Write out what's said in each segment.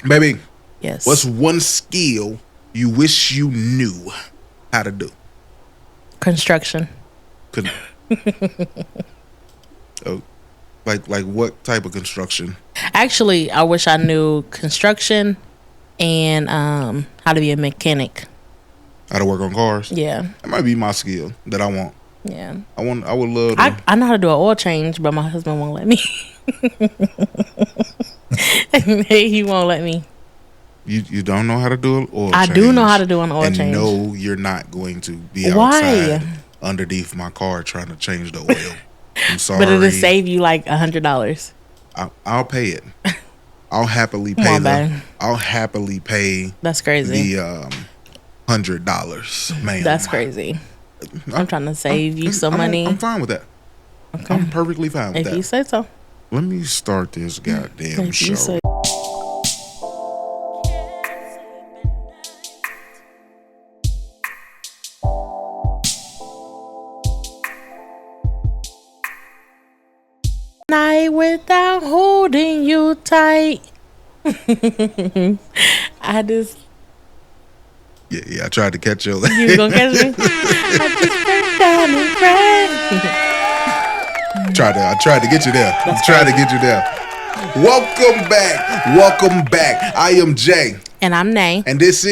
Baby, Yes. what's one skill you wish you knew how to do? Construction. Could, oh, like what type of construction? Actually, I wish I knew construction and how to be a mechanic. How to work on cars? Yeah. That might be my skill that I want. Yeah. I would love to. I know how to do an oil change, but my husband won't let me. He won't let me. You don't know how to do an oil I change. do know how to do an oil and change. no, you're not going to be Why? outside underneath my car trying to change the oil. I'm sorry. But it'll save you like $100. I'll pay it. I'll happily Come pay on, babe. I'll happily pay That's crazy. the $100, man. That's crazy. I'm trying to save you some money. I'm fine with that. Okay. I'm perfectly fine with If that. you say so. Let me start this goddamn If you show. say night without holding you tight. I just Yeah, I tried to catch you. you gonna catch me? I just went down and cried. I tried to get you there. That's Tried to crazy. get you there. Welcome back. I am Jay, And I'm Nay. and this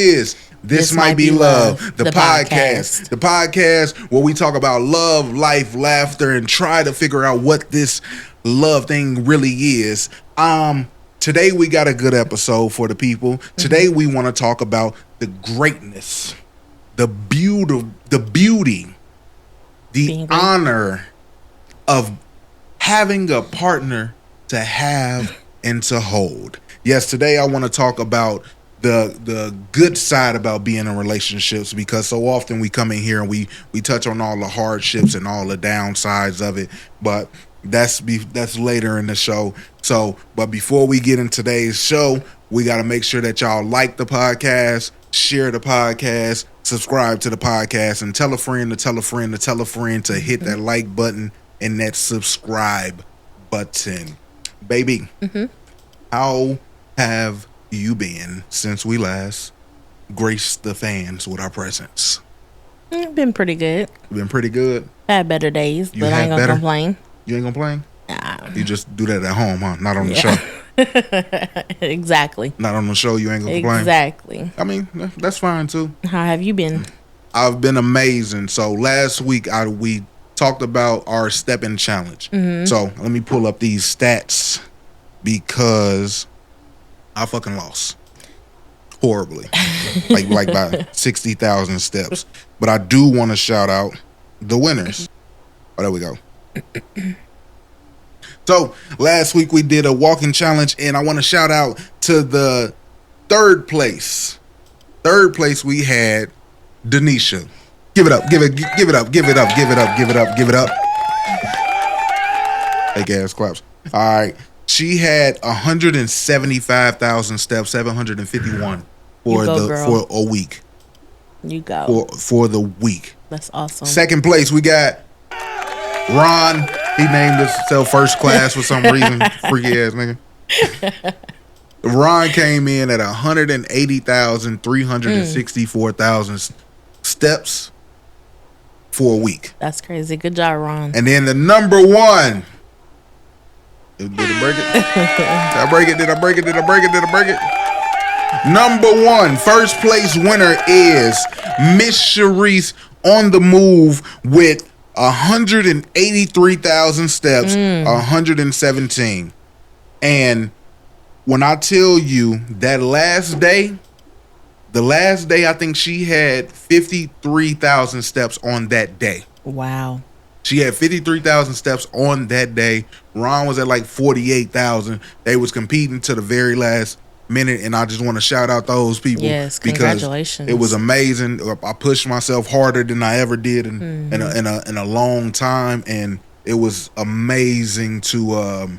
might be love, the podcast. The podcast where we talk about love, life, laughter, and try to figure out what this love thing really is. Today we got a good episode for the people. Today we want to talk about the greatness, the beauty, the Being great. honor of having a partner to have and to hold. Yes, today I want to talk about the good side about being in relationships, because so often we come in here and we touch on all the hardships and all the downsides of it, but that's later in the show. So, but before we get in today's show, we got to make sure that y'all like the podcast, share the podcast, subscribe to the podcast, and tell a friend to tell a friend to tell a friend to hit that like button and that subscribe button. Baby, how have you been since we last graced the fans with our presence? Been pretty good. Been pretty good. Had better days, You but I had ain't gonna better? complain. You ain't gonna play? Nah. You just do that at home, huh? Not on the Yeah. show. Exactly. Not on the show. You ain't gonna complain. Exactly. I mean, that's fine too. How have you been? I've been amazing. So last week we talked about our stepping challenge. So let me pull up these stats because I fucking lost horribly, like by 60,000 steps. But I do want to shout out the winners. Oh, there we go. So last week we did a walking challenge, and I want to shout out to the third place. Third place we had Denisha. Give it up. Fake ass claps. All right. She had 175,000 steps, 751 for You go, girl. for a week. You go. For the week. That's awesome. Second place we got Ron. He named himself first class for some reason. Freaky ass nigga. Ron came in at 180,364,000 steps for a week. That's crazy. Good job, Ron. And then the number one. Did I break it? Did I break it? Number one, first place winner is Miss Sharice on the move with 183,000 steps, 117. And when I tell you that the last day I think she had 53,000 steps on that day. Wow. She had 53,000 steps on that day. Ron was at like 48,000. They was competing to the very last minute, and I just want to shout out those people. Yes, because congratulations. it was amazing. I pushed myself harder than I ever did in a long time, and it was amazing to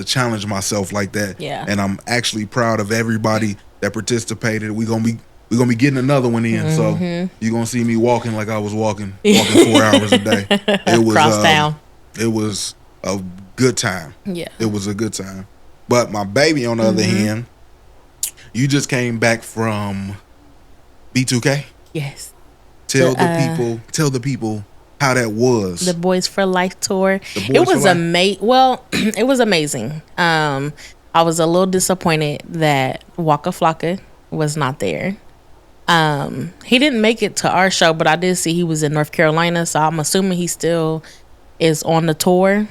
challenge myself like that. Yeah. And I'm actually proud of everybody that participated. We're gonna be getting another one in, so you're gonna see me walking like I was walking 4 hours a day. It was Cross town. It was a good time. Yeah. It was a good time. But my baby, on the other Mm-hmm. hand, you just came back from B2K. Yes. Tell the people how that was. The Boys for Life tour. The Boys It was for Life. Well, it was amazing. I was a little disappointed that Waka Flocka was not there. He didn't make it to our show, but I did see he was in North Carolina, so I'm assuming he still is on the tour.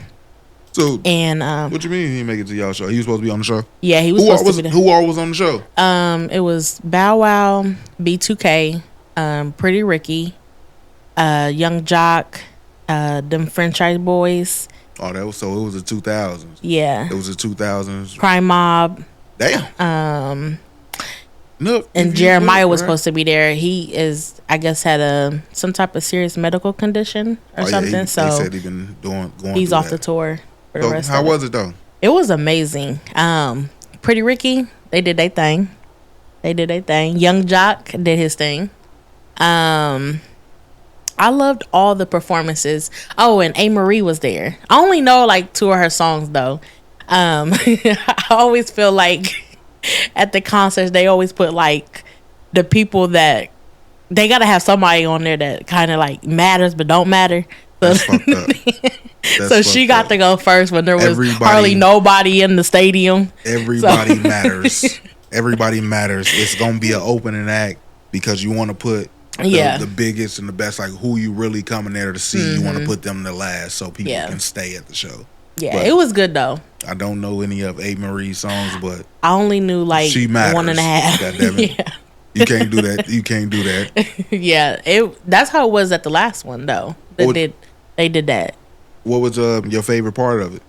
So, And what you mean he didn't make it to y'all show? He was supposed to be on the show. yeah, he was supposed to be there. Who all was on the show? It was Bow Wow, B2K, Pretty Ricky, Young Jock, them Franchise Boys. Oh, it was the 2000s. Yeah. It was the 2000s. Crime Mob. Damn. Look, And Jeremiah was supposed to be there. He is, I guess, had some type of serious medical condition or something. They So said he's been going. he's through off the that. tour for the So rest how of it. was it though? It was amazing. Pretty Ricky, they did their thing. Young Jock did his thing. I loved all the performances. Oh, and A. Marie was there. I only know like 2 of her songs though. I always feel like at the concerts they always put like the people that they gotta have somebody on there that kind of like matters but don't matter. So, That's fucked up. so she got to go first when there was Everybody- hardly nobody in the stadium. Everybody matters. Everybody matters. It's gonna be an opening act because you want to put the biggest and the best, like who you really coming there to see. You want to put them the last so people can stay at the show. Yeah, But it was good though. I don't know any of A. Marie's songs, but I only knew like she matters. 1.5. God damn it. Yeah. You can't do that. You can't do that. Yeah, that's how it was at the last one though. They did that. What was your favorite part of it?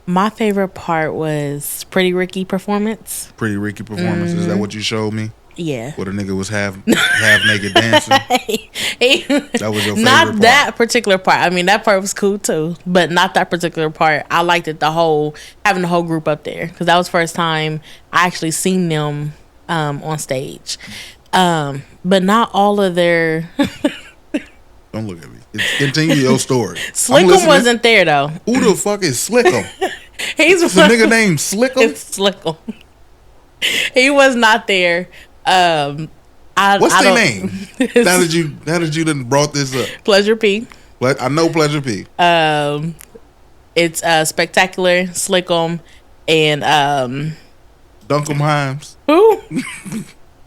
My favorite part was Pretty Ricky performance. Pretty Ricky performance. Is that what you showed me? Yeah. Where the nigga was half naked dancing. That was your favorite Not part. that particular part. I mean, that part was cool too, but not that particular part. I liked it having the whole group up there because that was the first time I actually seen them on stage. But not all of their. Don't look at me. Continue your story. Slickum wasn't there though. Who the fuck is Slickum? He's It's a nigga named Slickum. It's Slickum. He was not there. What's their name? Now that you done brought this up. Pleasure P. I know Pleasure P. It's Spectacular, Slickum, and Duncan Himes. who?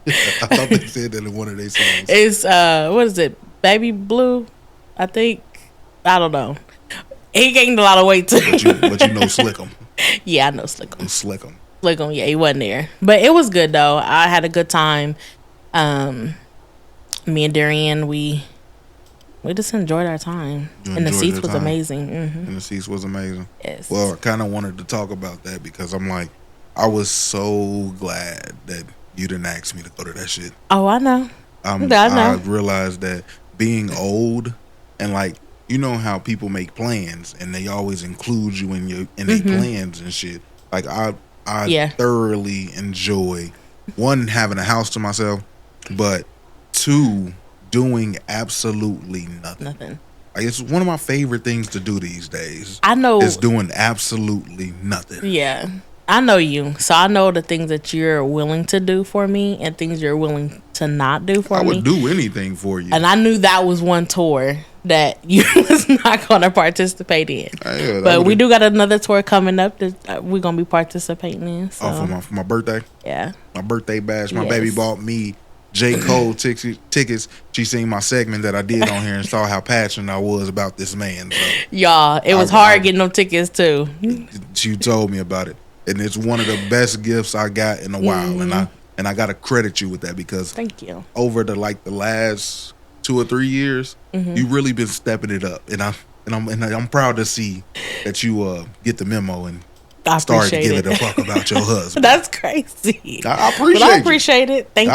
I thought they said that in one of their songs. It's what is it? Baby Blue, I think. I don't know. He gained a lot of weight too. But you know Slickum. Yeah, I know Slickum. Slickum. Slickum, yeah, he wasn't there, but it was good though. I had a good time. Me and Darian, we just enjoyed our time, and the seats was amazing. And the seats was amazing. Yes. Well, I kind of wanted to talk about that because I'm like, I was so glad that you didn't ask me to go to that shit. Oh, I know. I know. I realized that being old and like, you know how people make plans and they always include you in their plans and shit. Like I thoroughly enjoy one, having a house to myself, but two, doing absolutely nothing. Like it's one of my favorite things to do these days. I know. Is doing absolutely nothing. Yeah. I know you. So I know the things that you're willing to do for me and things you're willing to not do for me. I would do anything for you. And I knew that was one tour that you was not going to participate in. Yeah, but we do got another tour coming up that we're going to be participating in. So. Oh, for my birthday? Yeah. My birthday bash. My baby bought me J. Cole tickets. She seen my segment that I did on here and saw how passionate I was about this man. So y'all, it was hard getting them tickets too. She told me about it. And it's one of the best gifts I got in a while. And I gotta credit you with that because thank you. Over the last 2 or 3 years, you really been stepping it up. And I'm proud to see that you get the memo and start giving a fuck about your husband. That's crazy. I appreciate I appreciate it. Thank you.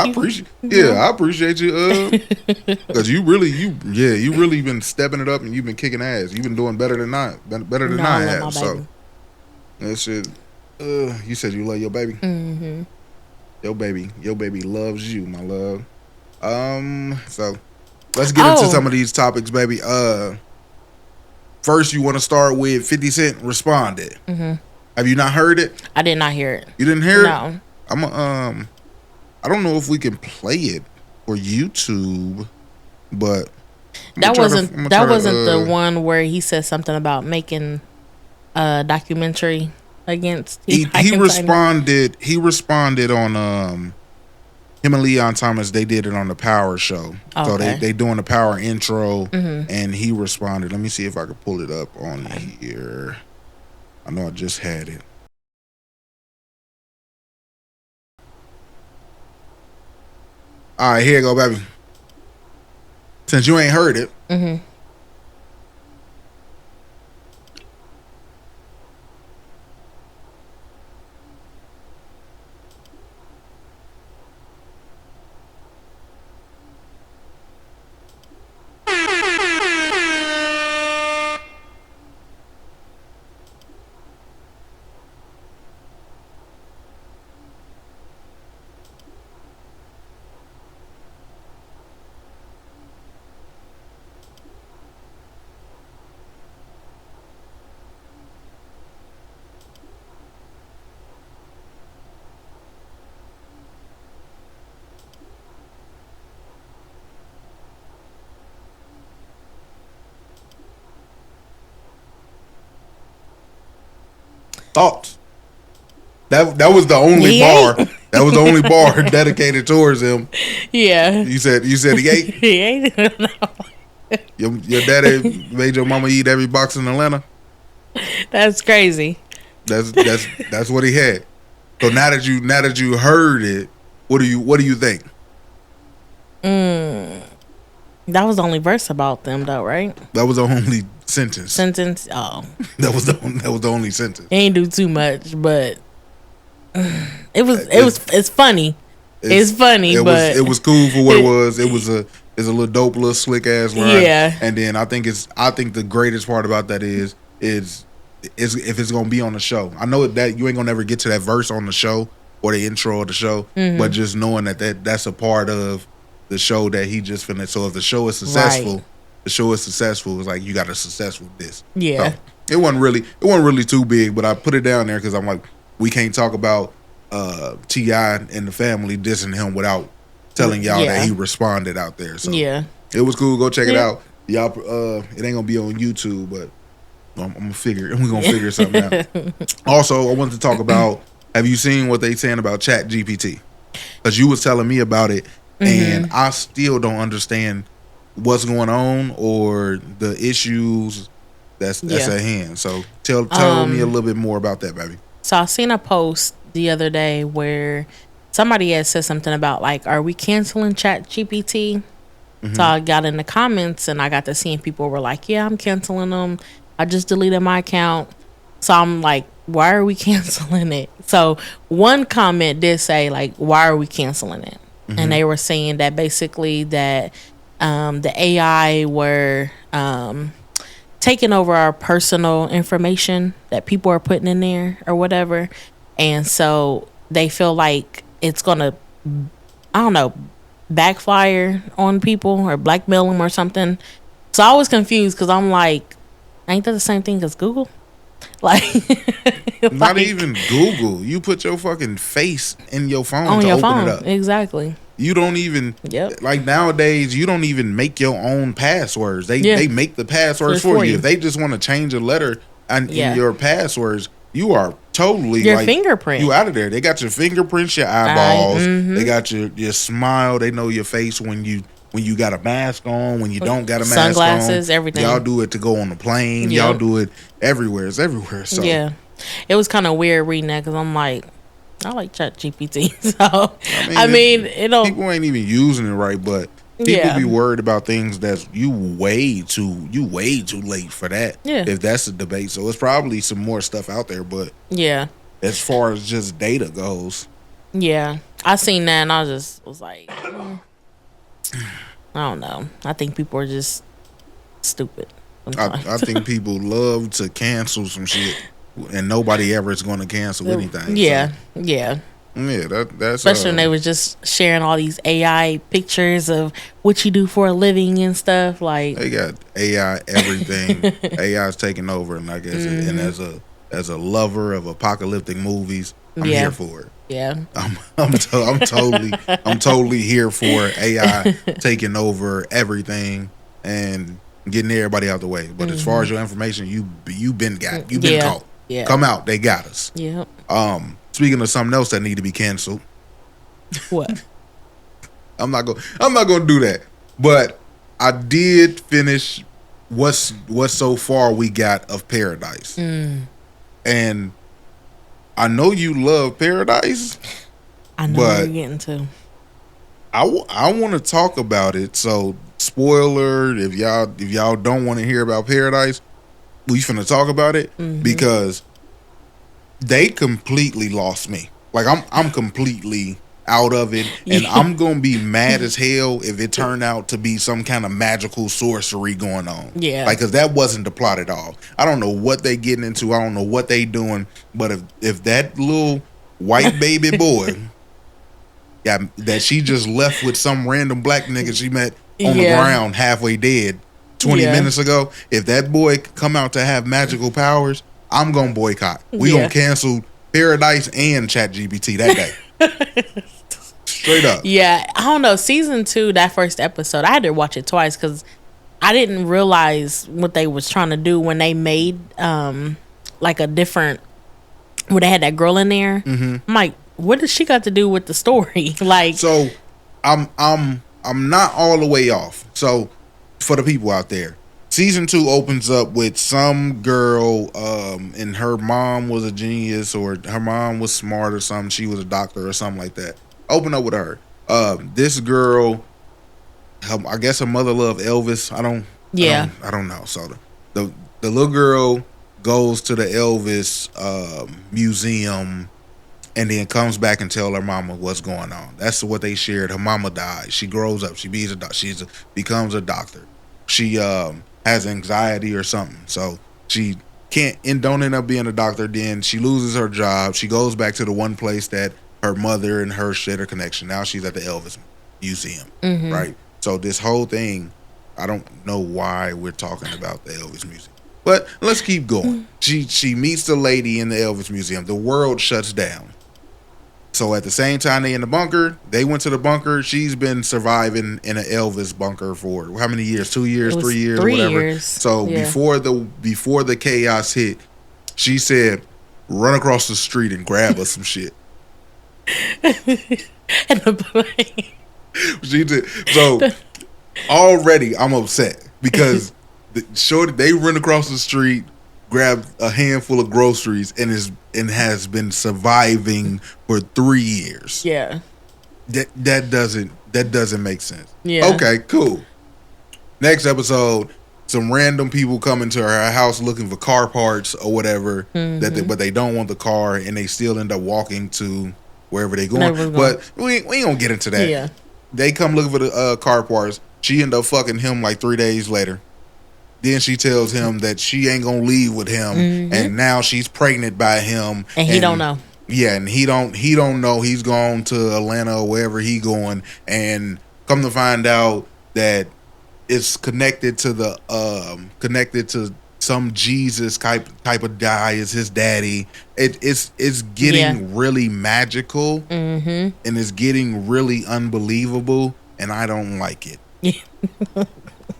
I appreciate you. Because you really been stepping it up and you've been kicking ass. You've been doing better than I have. So that shit. You said you love your baby. Mm-hmm. Your baby loves you, my love. So let's get into some of these topics, baby. First, you want to start with 50 Cent responded. Mm-hmm. How Have you not heard it? I did not hear it. You didn't hear it? No. I don't know if we can play it for YouTube, but that wasn't the one where he said something about making a documentary against. He responded. He responded on him and Leon Thomas. They did it on the Power show. Okay. So they doing the Power intro, and he responded. Let me see if I can pull it up on here. I know I just had it. All right, here you go, baby. Since you ain't heard it. Thoughts. That was the only bar. That was the only bar dedicated towards him. Yeah. You said he ate? He ate? No. Your daddy made your mama eat every box in Atlanta? That's crazy. That's what he had. So now that you heard it, what do you think? That was the only verse about them though, right? That was the only sentence. Oh. That was the only sentence. It ain't do too much, but it's funny. It's funny, but it was cool for what it was. It's a little dope, little slick ass line. Yeah. And then I think the greatest part about that is if it's gonna be on the show. I know that you ain't gonna ever get to that verse on the show or the intro of the show, but just knowing that's a part of the show that he just finished. So if the show is successful, right. The show is successful. It's like you got a successful this. Yeah. So it wasn't really too big, but I put it down there because I'm like, we can't talk about T.I. and the family dissing him without telling y'all that he responded out there. So it was cool. Go check it out. Y'all, it ain't gonna be on YouTube, but we're gonna figure something out. Also, I wanted to talk about. Have you seen what they saying about Chat GPT? Because you was telling me about it, and I still don't understand what's going on or the issues that's at hand. So tell me a little bit more about that, baby. So I seen a post the other day where somebody had said something about like, are we canceling Chat GPT? So I got in the comments and I got to seeing people were like, yeah, I'm canceling them. I just deleted my account. So I'm like, why are we canceling it? So one comment did say like, why are we canceling it? And they were saying that basically that the AI were taking over our personal information that people are putting in there or whatever. And so they feel like it's going to, I don't know, backfire on people or blackmail them or something. So I was confused because I'm like, ain't that the same thing as Google? Like, not even Google. You put your fucking face in your phone on to your open phone. it up. Exactly. You don't even like nowadays. You don't even make your own passwords. They make the passwords for you. If they just want to change a letter in your passwords, you are totally your fingerprint. You out of there. They got your fingerprints, your eyeballs. They got your smile. They know your face when you got a mask on, when you don't got a mask on. Sunglasses, everything. Y'all do it to go on the plane. Y'all do it everywhere. It's everywhere. So it was kind of weird reading that because I'm like, I like Chat GPT. So I mean, people ain't even using it right, but people be worried about things that's you way too late for that. Yeah. If that's a debate, so it's probably some more stuff out there, but as far as just data goes, I seen that and I was like, I don't know. I think people are just stupid. I think people love to cancel some shit, and nobody ever is going to cancel anything. Yeah. That's especially when they was just sharing all these AI pictures of what you do for a living and stuff. Like they got AI everything. AI is taking over, and I guess and as a lover of apocalyptic movies, I'm Yeah. here for it. Yeah. I'm totally here for AI taking over everything and getting everybody out the way. But as far as your information, you've been caught. Yeah. Come out, they got us. Yep. Speaking of something else that need to be canceled, What? I'm not gonna do that. But I did finish what's so far we got of Paradise, and I know you love Paradise. I know what you're getting to. I want to talk about it. So, spoiler, if y'all don't want to hear about Paradise, we finna talk about it because they completely lost me. Like I'm completely out of it, and I'm gonna be mad as hell if it turned out to be some kind of magical sorcery going on. Yeah, like, because that wasn't the plot at all. I don't know what they getting into. I don't know what they doing. But if that little white baby boy that she just left with some random black nigga she met on the ground halfway dead 20 minutes ago, if that boy come out to have magical powers, I'm gonna boycott. We gonna cancel Paradise and ChatGPT that day. Straight up. Yeah, I don't know. Season 2, that first episode, I had to watch it twice because I didn't realize what they was trying to do when they made like a different, where they had that girl in there. I'm like, what does she got to do with the story? Like, so I'm not all the way off. So for the people out there, season 2 opens up with some girl, and her mom was a genius, or her mom was smart or something. She was a doctor or something like that. Open up with her. This girl, I guess her mother loved Elvis. I don't know. So the little girl goes to the Elvis museum, and then comes back and tell her mama what's going on. That's what they shared. Her mama died. She grows up. She becomes a doctor. She has anxiety or something, so she don't end up being a doctor. Then she loses her job. She goes back to the one place that her mother and her shared a connection. Now she's at the Elvis Museum, right? So this whole thing, I don't know why we're talking about the Elvis Museum, but let's keep going. She meets the lady in the Elvis Museum. The world shuts down. So at the same time they in the bunker, they went to the bunker. She's been surviving in an Elvis bunker for how many years? 2 years, 3 years, 3 whatever. years. So before the chaos hit, she said, "Run across the street and grab us some shit." and the plane. She did. So already I'm upset because they run across the street, grab a handful of groceries, and has been surviving for 3 years. Yeah. That doesn't make sense. Yeah. Okay, cool. Next episode, some random people come into her house looking for car parts or whatever, but they don't want the car, and they still end up walking to wherever they going. But we ain't gonna get into that. Yeah. They come looking for the car parts. She end up fucking him like 3 days later. Then she tells him that she ain't gonna leave with him, and now she's pregnant by him, and he don't know. Yeah, and he don't know. He's gone to Atlanta or wherever he going, and come to find out that it's connected to some Jesus type of guy is his daddy. It's getting really magical, and it's getting really unbelievable, and I don't like it.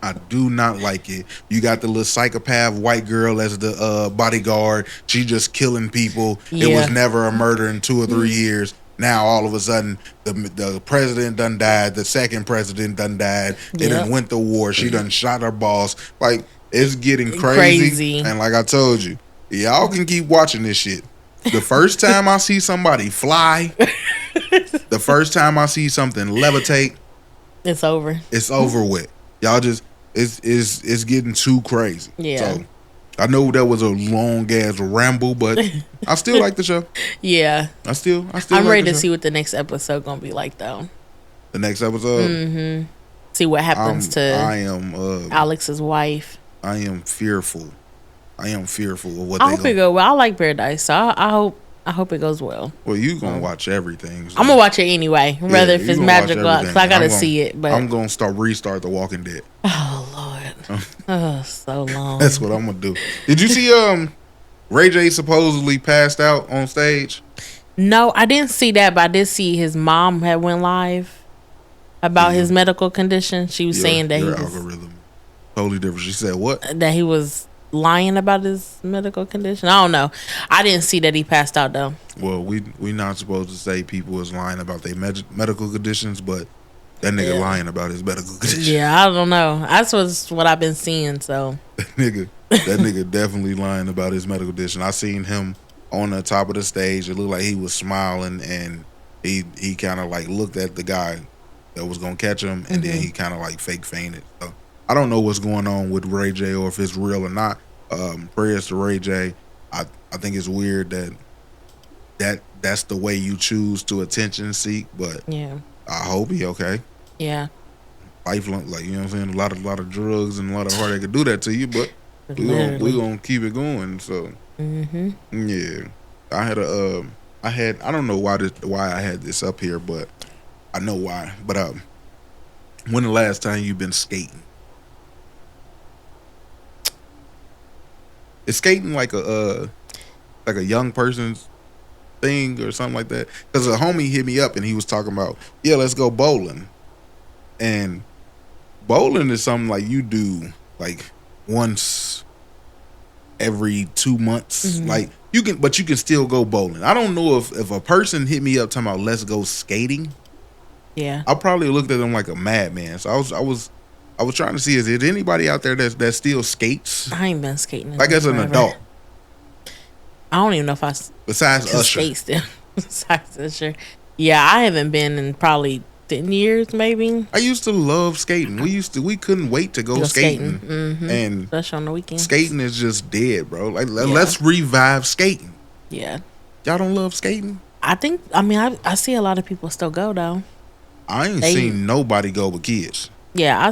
I do not like it. You got the little psychopath white girl as the bodyguard. She just killing people. Yeah. It was never a murder in 2 or 3 years. Now all of a sudden the president done died. The second president done died. They done went to war. She done shot her boss. Like, it's getting crazy. And like I told you, y'all can keep watching this shit. The first time I see somebody fly, the first time I see something levitate, it's over. It's over with. Y'all just it's getting too crazy. Yeah. So I know that was a long ass ramble, but I still like the show. Yeah. I still I'm like ready the to show. see what the next episode gonna be like though. The next episode? See what happens to Alex's wife. I am fearful. Of what I hope it goes well. I like Paradise, so I hope it goes well. Well, you gonna watch everything. So. I'm gonna watch it anyway, whether if it's magical, because I gotta see it. But I'm gonna restart The Walking Dead. Oh Lord, oh, so long. That's what I'm gonna do. Did you see Ray J supposedly passed out on stage. No, I didn't see that, but I did see his mom had went live about his medical condition. She was saying that your algorithm totally different. She said what? That he was lying about his medical condition. I don't know. I didn't see that he passed out though. Well, we not supposed to say people is lying about their medical conditions, but that nigga lying about his medical condition. Yeah, I don't know. That's what I've been seeing. So that nigga definitely lying about his medical condition. I seen him on the top of the stage. It looked like he was smiling, and he kind of like looked at the guy that was gonna catch him, and then he kind of like fake fainted. So I don't know what's going on with Ray J or if it's real or not. Prayers to Ray J. I think it's weird that's the way you choose to attention seek, but yeah, I hope he okay. Yeah, Lifelong, like, you know what I'm saying, a lot of drugs and a lot of heartache could do that to you, but we gonna keep it going. So yeah, I don't know why I had this up here, but I know why. But when the last time you've been skating? Is skating like a young person's thing or something like that? Because a homie hit me up and he was talking about, yeah, let's go bowling. And bowling is something like you do like once every 2 months. Like you can still go bowling. I don't know if a person hit me up talking about let's go skating. Yeah, I probably looked at them like a madman. So I was trying to see, is there anybody out there that still skates? I ain't been skating like as an adult. I don't even know if I besides Usher. Skate still. Besides Usher, yeah, I haven't been in probably 10 years, maybe. I used to love skating. We couldn't wait to go skating. And especially on the weekends. Skating is just dead, bro. Like let's revive skating. Yeah. Y'all don't love skating? I see a lot of people still go though. I ain't seen nobody go but kids. Yeah,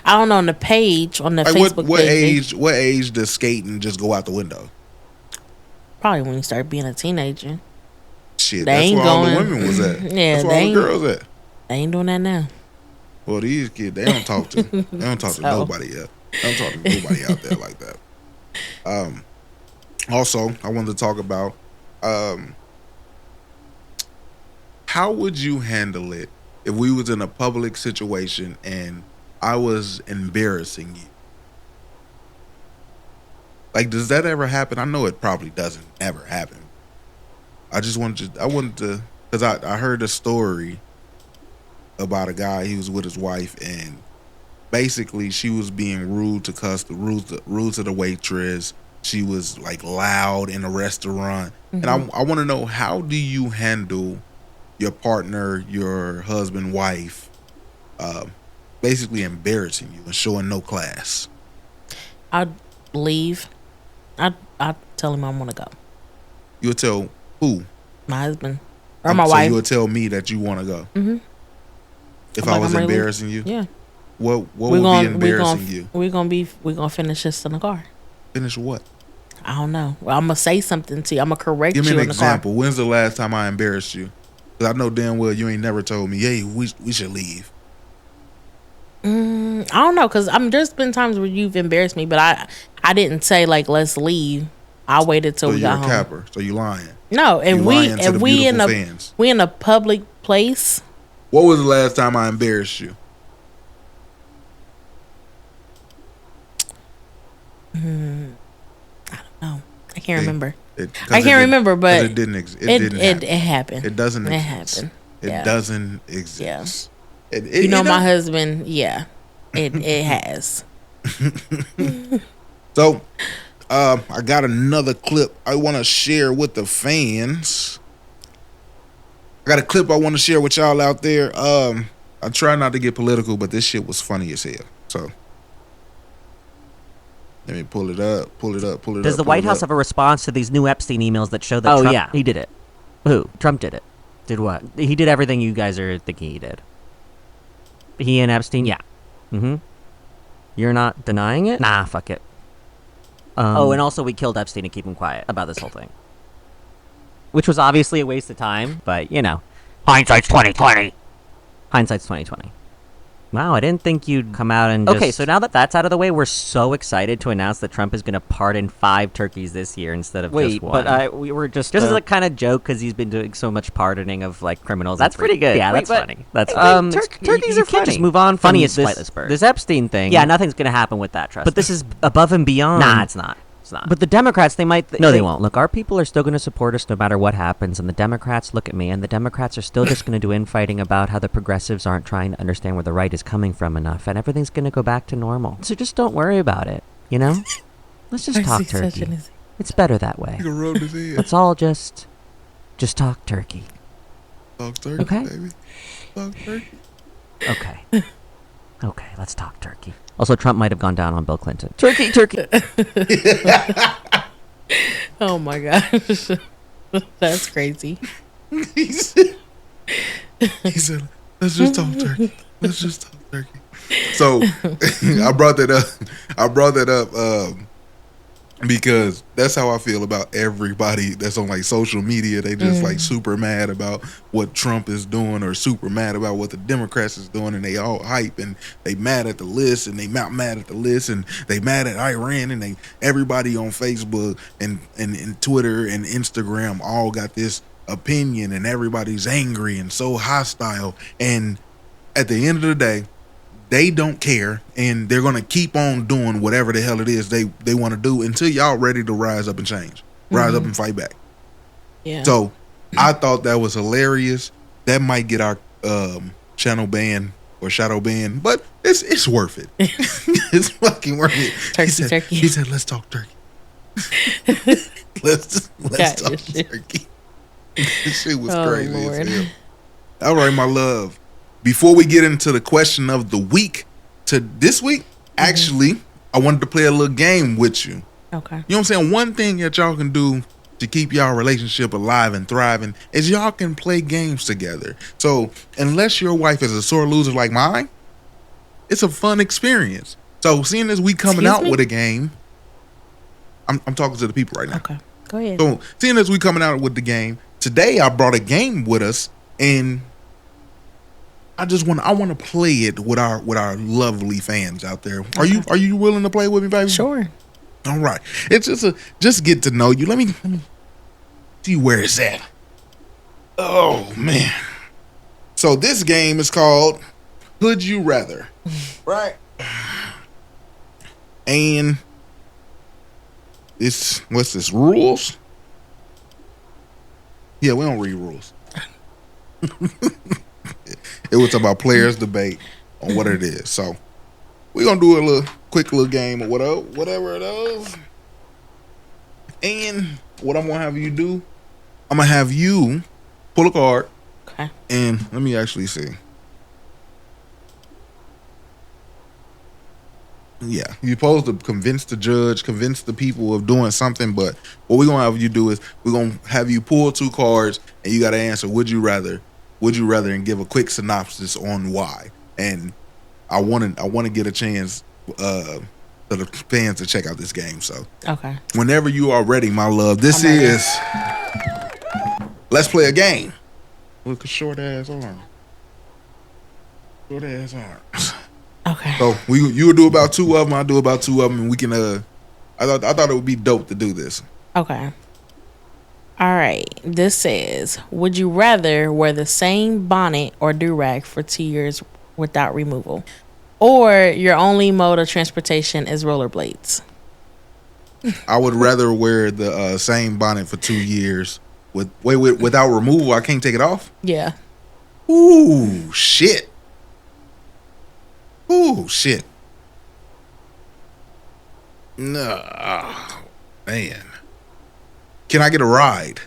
I don't know on the page on the like Facebook page. What age does skating just go out the window? Probably when you start being a teenager. Shit, that's where all the women was at. Yeah, that's where all the girls at. They ain't doing that now. Well, these kids, they don't talk to nobody yet. They don't talk to nobody out there like that. Also, I wanted to talk about how would you handle it if we was in a public situation and I was embarrassing you? Like, does that ever happen? I know it probably doesn't ever happen. I wanted to, because I heard a story about a guy. He was with his wife, and basically she was being rude to rude to the waitress. She was like loud in a restaurant, and I want to know, how do you handle your partner, your husband, wife, basically embarrassing you and showing no class? I'd leave. I'd tell him I want to go. You'll tell who? My husband or my wife. So you'll tell me that you want to go. If I was embarrassing you? Yeah. What would be embarrassing you? We're gonna finish this in the car. Finish what? I don't know. Well, I'm gonna say something to you. I'm gonna correct you. Give me an example. When's the last time I embarrassed you? Because I know damn well you ain't never told me, hey, we should leave. I don't know, because there's been times where you've embarrassed me, but I didn't say like let's leave. I waited till we got home. So you're a capper. So you lying. No, if we in a public place. What was the last time I embarrassed you? I don't know. I can't remember. I can't remember, but it didn't exist. It happened. It doesn't exist. It happened. It doesn't exist. Yeah. My husband, yeah. It has. So, I got another clip I want to share with the fans. I got a clip I want to share with y'all out there. I try not to get political, but this shit was funny as hell. So, let me pull it up. Does the White House have a response to these new Epstein emails that show that Trump... yeah, he did it. Who? Trump did it. Did what? He did everything you guys are thinking he did. He and Epstein? Yeah. You're not denying it? Nah, fuck it. And also we killed Epstein to keep him quiet about this whole thing. Which was obviously a waste of time, but, you know. Hindsight's 20/20. Hindsight's 20/20. Wow, I didn't think you'd come out and Okay, so now that that's out of the way, we're so excited to announce that Trump is going to pardon 5 turkeys this year instead of just one. But we were just as a kind of joke because he's been doing so much pardoning of like criminals. That's pretty good. Yeah, Wait, that's but- funny. That's turkeys you are can't just funny. move on. Funniest from this, Flightlessburg. this Epstein thing. Yeah, nothing's going to happen with that. Trust. But this is above and beyond. Nah, it's not. It's not. But the Democrats, they might. No, they won't. Look, our people are still going to support us no matter what happens. And the Democrats, look at me, and the Democrats are still just going to do infighting about how the progressives aren't trying to understand where the right is coming from enough. And everything's going to go back to normal. So just don't worry about it, you know? Let's just talk turkey. It's better that way. Let's all just talk turkey. Talk turkey, Okay. baby. Talk turkey. Okay. Okay, let's talk turkey. Also, Trump might have gone down on Bill Clinton. Turkey. Oh my gosh. That's crazy. He said, let's just talk turkey. Let's just talk turkey. So I brought that up because that's how I feel about everybody that's on like social media. They just like super mad about what Trump is doing or super mad about what the Democrats is doing, and they all hype and they mad at the list and they not mad at the list and they mad at Iran, and everybody on Facebook and Twitter and Instagram all got this opinion and everybody's angry and so hostile, and at the end of the day they don't care, and they're gonna keep on doing whatever the hell it is they want to do until y'all ready to rise up and change, rise up and fight back. Yeah. So I thought that was hilarious. That might get our channel banned or shadow banned, but it's worth it. It's fucking worth it. Turkey. He said, "Let's talk turkey. let's talk turkey." This shit was crazy. Lord. As hell. All right, my love. Before we get into the question of the week, to this week, actually, I wanted to play a little game with you. Okay. You know what I'm saying? One thing that y'all can do to keep y'all relationship alive and thriving is y'all can play games together. So unless your wife is a sore loser like mine, it's a fun experience. So seeing as we coming out with a game, I'm talking to the people right now. Okay. Go ahead. So seeing as we coming out with the game, today I brought a game with us, and I want to play it with our lovely fans out there. Okay. Are you willing to play with me, baby? Sure. All right. It's just get to know you. Let me see where it's at. Oh man. So this game is called Would You Rather. Right. And what's this? Rules? Yeah, we don't read rules. It was about players debate on what it is. So we're gonna do a quick little game or whatever it is. And what I'm gonna have you do, I'm gonna have you pull a card. Okay. And let me actually see. Yeah, you're supposed to convince the judge, convince the people of doing something, but what we're gonna have you do is we're gonna have you pull 2 cards and you gotta answer would you rather, and give a quick synopsis on why. And I want to get a chance for the fans to check out this game. So Okay. whenever you are ready, my love, this I'm ready. is Let's Play a Game. Look at short ass arm. Short ass arms. Okay. So you would do about 2 of them. I'll do about 2 of them, and we can. I thought it would be dope to do this. Okay. All right. This says, would you rather wear the same bonnet or do-rag for 2 years without removal, or your only mode of transportation is rollerblades? I would rather wear the same bonnet for 2 years without removal. I can't take it off. Yeah. Ooh, shit. Ooh, shit. No, man. Can I get a ride?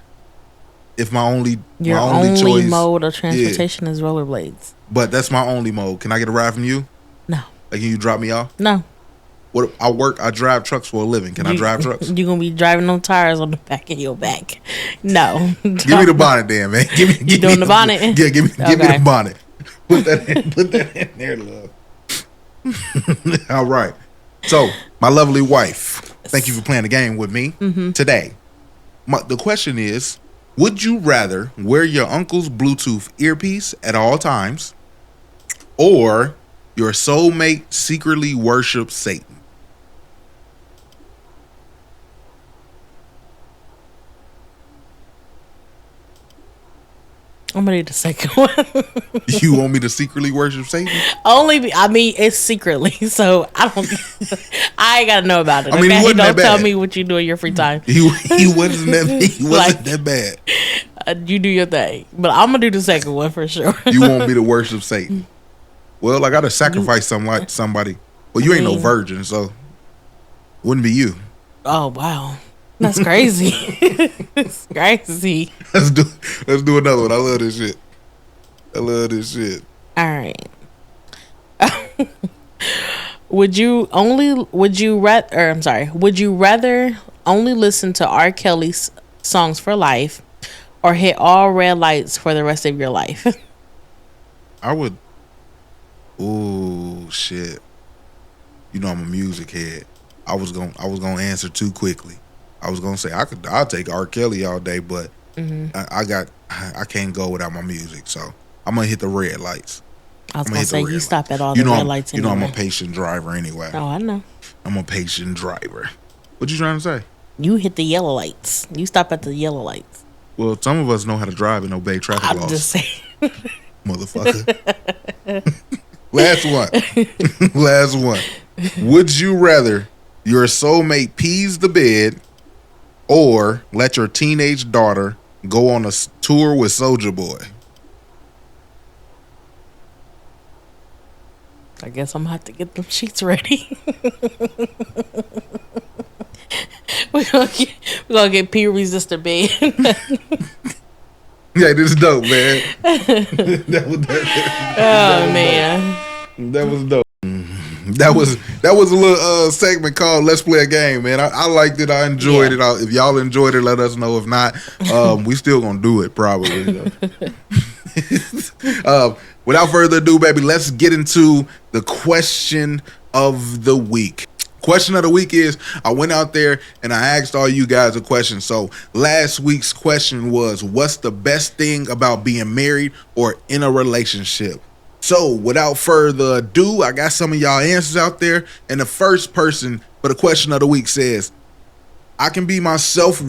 If my only Your my only choice, mode of transportation is rollerblades. but that's my only mode. Can I get a ride from you? No. Like, can you drop me off? No. What I drive trucks for a living. Can I drive trucks? You're going to be driving on tires on the back of your back. No. Give me the bonnet, then, man. Give me doing the bonnet? Yeah, give me Okay. the bonnet. Put that in there, love. All right. So, my lovely wife, thank you for playing the game with me today. The question is, would you rather wear your uncle's Bluetooth earpiece at all times, or your soulmate secretly worships Satan. I'm gonna need the second one. You want me to secretly worship Satan? I mean, it's secretly, so I don't. I ain't gotta know about it. I mean, he okay? wasn't Don't that tell bad. me what you do in your free time. He wasn't Like- that bad. You do your thing, but I'm gonna do the second one for sure. You want me to worship Satan? Well, I gotta sacrifice somebody. Well, you ain't no virgin, so wouldn't be you. Oh wow, that's crazy. It's crazy. Let's do another one. I love this shit. All right. Would you rather only listen to R. Kelly's songs for life, or hit all red lights for the rest of your life? I would. Ooh, shit. You know I'm a music head. I was gonna answer too quickly. I was gonna say I'll take R. Kelly all day, but I can't go without my music, so I'm gonna hit the red lights. I was gonna say you stop at all the red lights. You know I'm a patient driver anyway. Oh, I know. I'm a patient driver. What you trying to say? You hit the yellow lights. You stop at the yellow lights. Well, some of us know how to drive and obey traffic I'm laws. just saying. Motherfucker. Last one. Would you rather your soulmate pees the bed or let your teenage daughter go on a tour with Soulja Boy? I guess I'm gonna have to get them sheets ready. We're gonna get pee resistant bed. Yeah, this is dope, man. That was dope. That was a little segment called "Let's Play a Game," man. I liked it. I enjoyed it. If y'all enjoyed it, let us know. If not, we still gonna do it probably. Without further ado, baby, let's get into the question of the week. Question of the week is, I went out there and I asked all you guys a question. So last week's question was, what's the best thing about being married or in a relationship? So without further ado, I got some of y'all answers out there. And the first person for the question of the week says, I can be myself.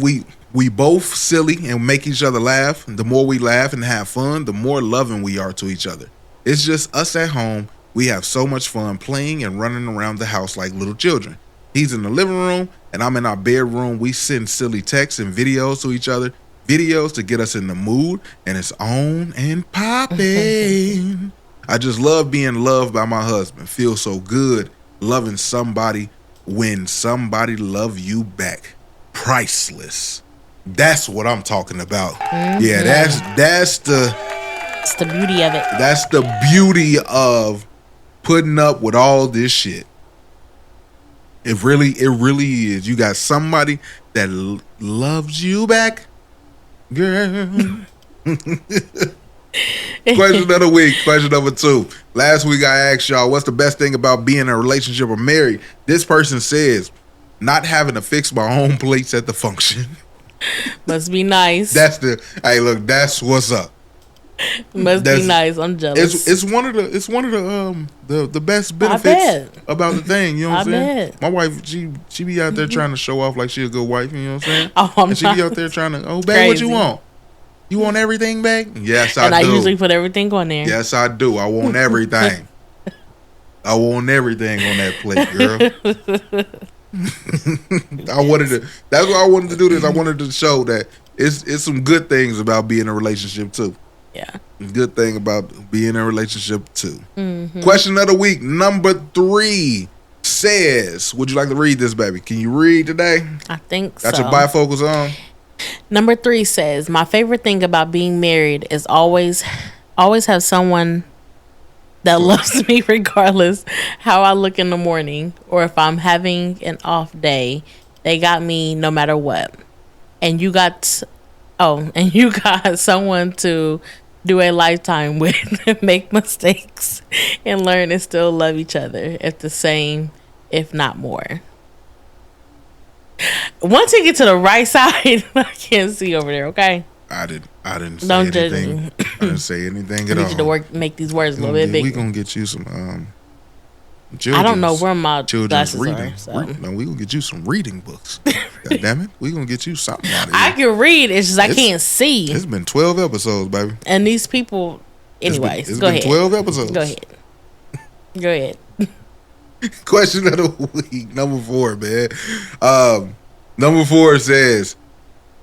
We both silly and make each other laugh. The more we laugh and have fun, the more loving we are to each other. It's just us at home. We have so much fun playing and running around the house like little children. He's in the living room and I'm in our bedroom. We send silly texts and videos to each other. Videos to get us in the mood, and it's on and popping. I just love being loved by my husband. Feels so good loving somebody when somebody love you back. Priceless. That's what I'm talking about. Mm-hmm. Yeah, that's the beauty of it. That's the beauty of putting up with all this shit. It really is. You got somebody that loves you back, girl. Question of the week. Question number 2. Last week I asked y'all, what's the best thing about being in a relationship or married? This person says, not having to fix my own plates at the function. Must be nice. That's what's up. Must be nice. I'm jealous. It's one of the best benefits about the thing. You know what I'm saying? Bet. My wife, she be out there trying to show off like she a good wife. You know what I'm saying? Oh, she be out there trying to, babe, what you want? You want everything back? Yes, I do. And I usually put everything on there. Yes, I do. I want everything. I want everything on that plate, girl. That's why I wanted to do this. I wanted to show that it's some good things about being in a relationship too. Yeah. Good thing about being in a relationship too. Mm-hmm. Question of the week, number 3 says, would you like to read this, baby? Can you read today? I think Got so. your bifocals on? Number 3 says, my favorite thing about being married is always have someone that loves me regardless how I look in the morning, or if I'm having an off day, they got me no matter what. And you got someone to do a lifetime with, make mistakes and learn and still love each other at the same, if not more. Once you get to the right side, I can't see over there, okay? I didn't say Don't anything. I didn't say anything at all. I need you to make these words a little bit bigger. We're gonna get you some I don't know Children's- where my children's glasses reading. are. So. No, we gonna get you some reading books. God damn it, we gonna get you something out of I here. can read. It's just I It's- can't see. It's been 12 episodes, baby. And these people. Anyways, it's go been ahead. 12 episodes. Go ahead. Go ahead. Question of the week, number 4, man. Number 4 says,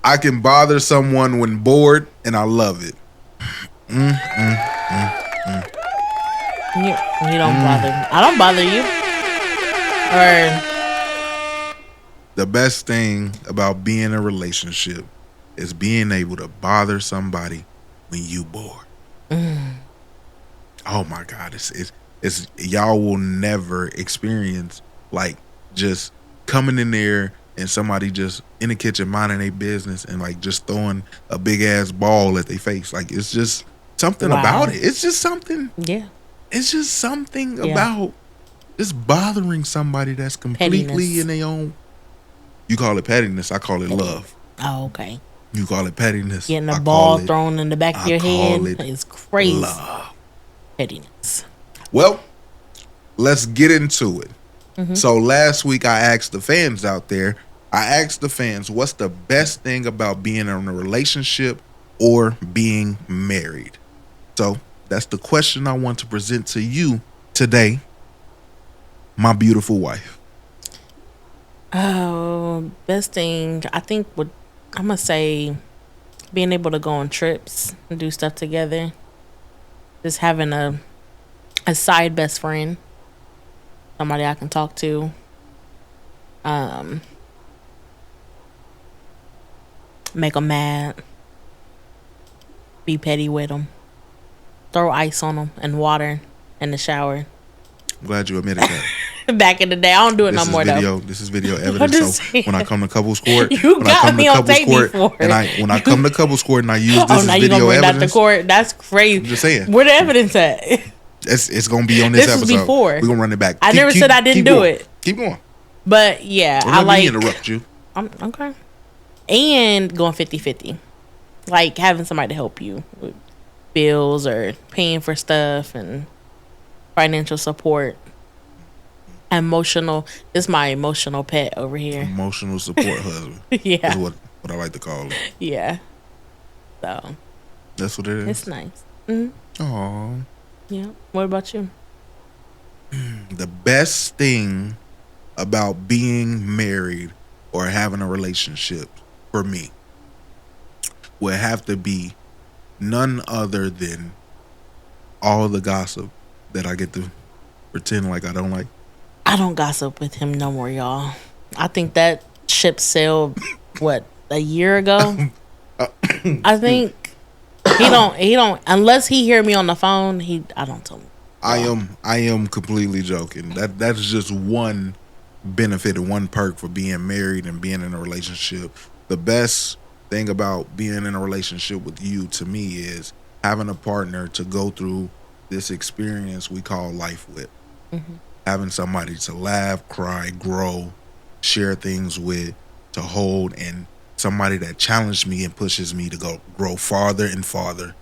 "I can bother someone when bored, and I love it." You don't bother me. I don't bother you. Or The best thing about being in a relationship is being able to bother somebody when you bored. Oh my God, it's y'all will never experience like just coming in there and somebody just in the kitchen minding their business and like just throwing a big ass ball at their face. Like it's just something Wow. about it. It's just something. yeah. It's just something Yeah. about just bothering somebody that's completely Pettiness. in their own. You call it pettiness. I call it love. Oh, okay. You call it pettiness. Getting a I ball call it thrown in the back of I your call head it is crazy. love. Pettiness. Well, let's get into it. Mm-hmm. So last week I asked the fans out there, what's the best thing about being in a relationship or being married? So that's the question I want to present to you today, my beautiful wife. Oh, best thing I think would I'm gonna say being able to go on trips and do stuff together. Just having a side best friend, somebody I can talk to. Make them mad. Be petty with them. Throw ice on them and water in the shower. I'm glad you admitted that. Back in the day, I don't do it no more though. This is video I'm evidence. just So saying. when I come to couples court, You when I got come me to on couples tape court, before. and when I come to couples court and I use this Oh, as now you gonna video bring that to evidence, court? That's crazy. I'm just saying. Where the evidence at? It's gonna be on this This was episode. before. We're gonna run it back. I never said I didn't keep do going. it. Keep going. But yeah, Don't I let like. me interrupt you. I'm okay. And going 50-50. Like having somebody to help you with bills or paying for stuff and financial support. Emotional. This is my emotional pet over here. Emotional support husband is Yeah. what I like to call it. Yeah. So That's what it is. it's nice. Hmm. Aw. Yeah. What about you? The best thing about being married or having a relationship for me would have to be none other than all the gossip that I get to pretend like I don't like. I don't gossip with him no more, y'all. I think that ship sailed a year ago. I think he don't unless he hear me on the phone, I don't tell him. I am completely joking. That's just one benefit and one perk for being married and being in a relationship. The best thing about being in a relationship with you to me is having a partner to go through this experience we call life with. Mm-hmm. Having somebody to laugh, cry, grow, share things with, to hold, and somebody that challenged me and pushes me to grow farther and farther